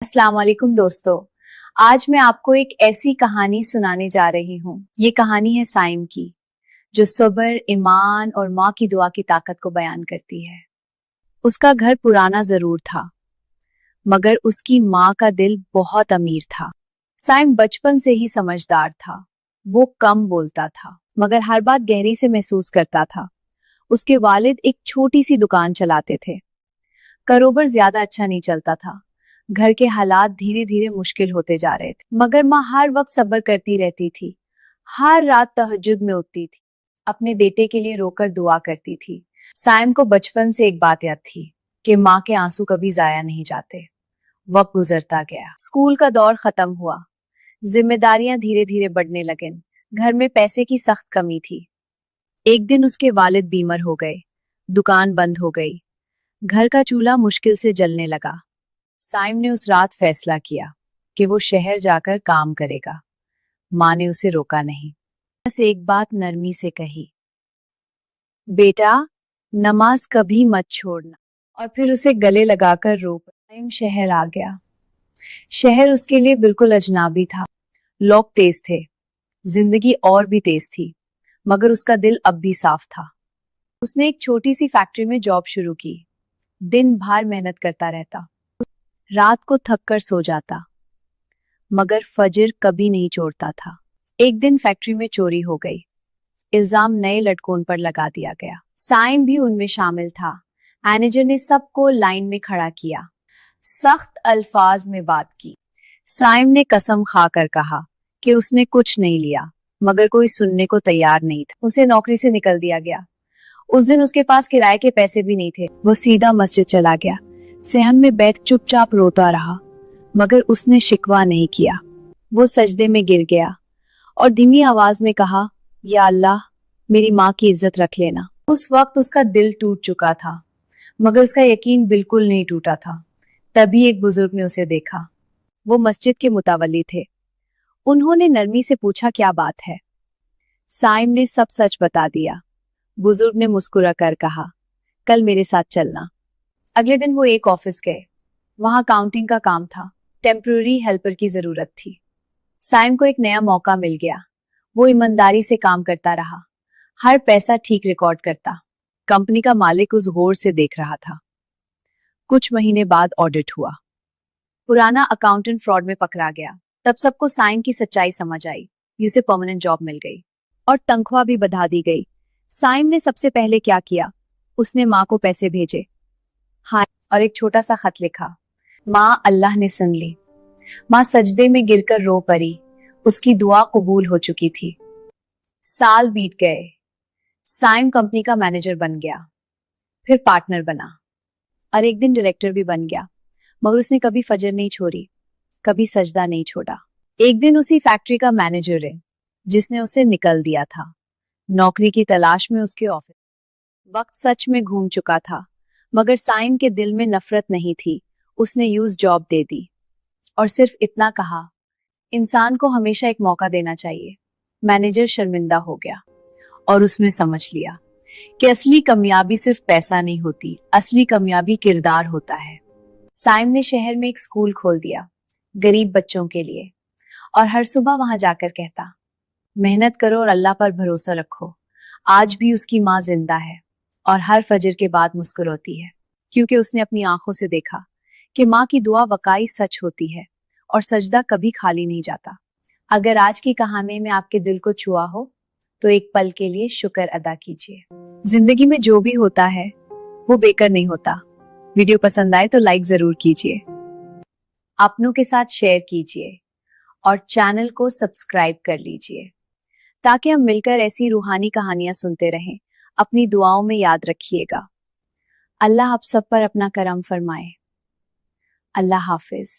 अस्सलाम वालेकुम दोस्तों, आज मैं आपको एक ऐसी कहानी सुनाने जा रही हूँ। ये कहानी है साइम की, जो सब्र, ईमान और माँ की दुआ की ताकत को बयान करती है। उसका घर पुराना जरूर था, मगर उसकी माँ का दिल बहुत अमीर था। साइम बचपन से ही समझदार था। वो कम बोलता था, मगर हर बात गहरी से महसूस करता था। उसके वालिद एक छोटी सी दुकान चलाते थे। कारोबार ज्यादा अच्छा नहीं चलता था। घर के हालात धीरे धीरे मुश्किल होते जा रहे थे, मगर माँ हर वक्त सब्र करती रहती थी। हर रात तहज्जुद में उठती थी, अपने बेटे के लिए रोकर दुआ करती थी। साइम को बचपन से एक बात याद थी कि माँ के आंसू कभी जाया नहीं जाते। वक्त गुजरता गया, स्कूल का दौर खत्म हुआ, जिम्मेदारियां धीरे धीरे बढ़ने लगीं। घर में पैसे की सख्त कमी थी। एक दिन उसके वालिद बीमार हो गए, दुकान बंद हो गई, घर का चूल्हा मुश्किल से जलने लगा। साइम ने उस रात फैसला किया कि वो शहर जाकर काम करेगा। माँ ने उसे रोका नहीं, बस एक बात नरमी से कही, बेटा नमाज कभी मत छोड़ना। और फिर उसे गले लगाकर रो पड़ी। साइम शहर आ गया। शहर उसके लिए बिल्कुल अजनबी था। लोग तेज थे, जिंदगी और भी तेज थी, मगर उसका दिल अब भी साफ था। उसने एक छोटी सी फैक्ट्री में जॉब शुरू की। दिन भर मेहनत करता रहता, रात को थक कर सो जाता, मगर फजर कभी नहीं छोड़ता था। एक दिन फैक्ट्री में चोरी हो गई। इल्जाम नए लड़कों पर लगा दिया गया। साइम भी उनमें शामिल था। मैनेजर ने सबको लाइन में खड़ा किया, सख्त अल्फाज में बात की। साइम ने कसम खाकर कहा कि उसने कुछ नहीं लिया, मगर कोई सुनने को तैयार नहीं था। उसे नौकरी से निकल दिया गया। उस दिन उसके पास किराए के पैसे भी नहीं थे। वो सीधा मस्जिद चला गया। सहन में बैठ चुपचाप रोता रहा, मगर उसने शिकवा नहीं किया। वो सजदे में गिर गया और धीमी आवाज में कहा, या अल्लाह, मेरी माँ की इज्जत रख लेना। उस वक्त उसका दिल टूट चुका था, मगर उसका यकीन बिल्कुल नहीं टूटा था। तभी एक बुजुर्ग ने उसे देखा। वो मस्जिद के मुतावली थे। उन्होंने नरमी से पूछा, क्या बात है? साइम ने सब सच बता दिया। बुजुर्ग ने मुस्कुरा कर कहा, कल मेरे साथ चलना। अगले दिन वो एक ऑफिस गए। वहां काउंटिंग का काम था। टेम्पररी हेल्पर की जरूरत थी। साइम को एक नया मौका मिल गया। वो ईमानदारी से काम करता रहा, हर पैसा ठीक रिकॉर्ड करता। कंपनी का मालिक उस गौर से देख रहा था। कुछ महीने बाद ऑडिट हुआ। पुराना अकाउंटेंट फ्रॉड में पकड़ा गया। तब सबको साइम की सच्चाई समझ आई। उसे परमानेंट जॉब मिल गई और तनख्वाह भी बढ़ा दी गई। साइम ने सबसे पहले क्या किया? उसने माँ को पैसे भेजे, हाँ, और एक छोटा सा खत लिखा। माँ, अल्लाह ने सुन ली। माँ सजदे में गिरकर रो पड़ी। उसकी दुआ कबूल हो चुकी थी। साल बीत गए। साइम कंपनी का मैनेजर बन गया, फिर पार्टनर बना, और एक दिन डायरेक्टर भी बन गया। मगर उसने कभी फजर नहीं छोड़ी, कभी सजदा नहीं छोड़ा। एक दिन उसी फैक्ट्री का मैनेजर है जिसने उसे निकल दिया था। नौकरी की तलाश में उसके ऑफिस। वक्त सच में घूम चुका था, मगर साइम के दिल में नफरत नहीं थी। उसने यूज जॉब दे दी और सिर्फ इतना कहा, इंसान को हमेशा एक मौका देना चाहिए। मैनेजर शर्मिंदा हो गया और उसने समझ लिया कि असली कामयाबी सिर्फ पैसा नहीं होती, असली कामयाबी किरदार होता है। साइम ने शहर में एक स्कूल खोल दिया, गरीब बच्चों के लिए, और हर सुबह वहां जाकर कहता, मेहनत करो और अल्लाह पर भरोसा रखो। आज भी उसकी माँ जिंदा है और हर फजर के बाद मुस्कुराती है, क्योंकि उसने अपनी आंखों से देखा कि माँ की दुआ वाकई सच होती है और सजदा कभी खाली नहीं जाता। अगर आज की कहानी में आपके दिल को छुआ हो तो एक पल के लिए शुक्र अदा कीजिए। जिंदगी में जो भी होता है वो बेकार नहीं होता। वीडियो पसंद आए तो लाइक जरूर कीजिए, अपनों के साथ शेयर कीजिए और चैनल को सब्सक्राइब कर लीजिए, ताकि हम मिलकर ऐसी रूहानी कहानियां सुनते रहें। अपनी दुआओं में याद रखिएगा। अल्लाह आप सब पर अपना करम फरमाए। अल्लाह हाफिज।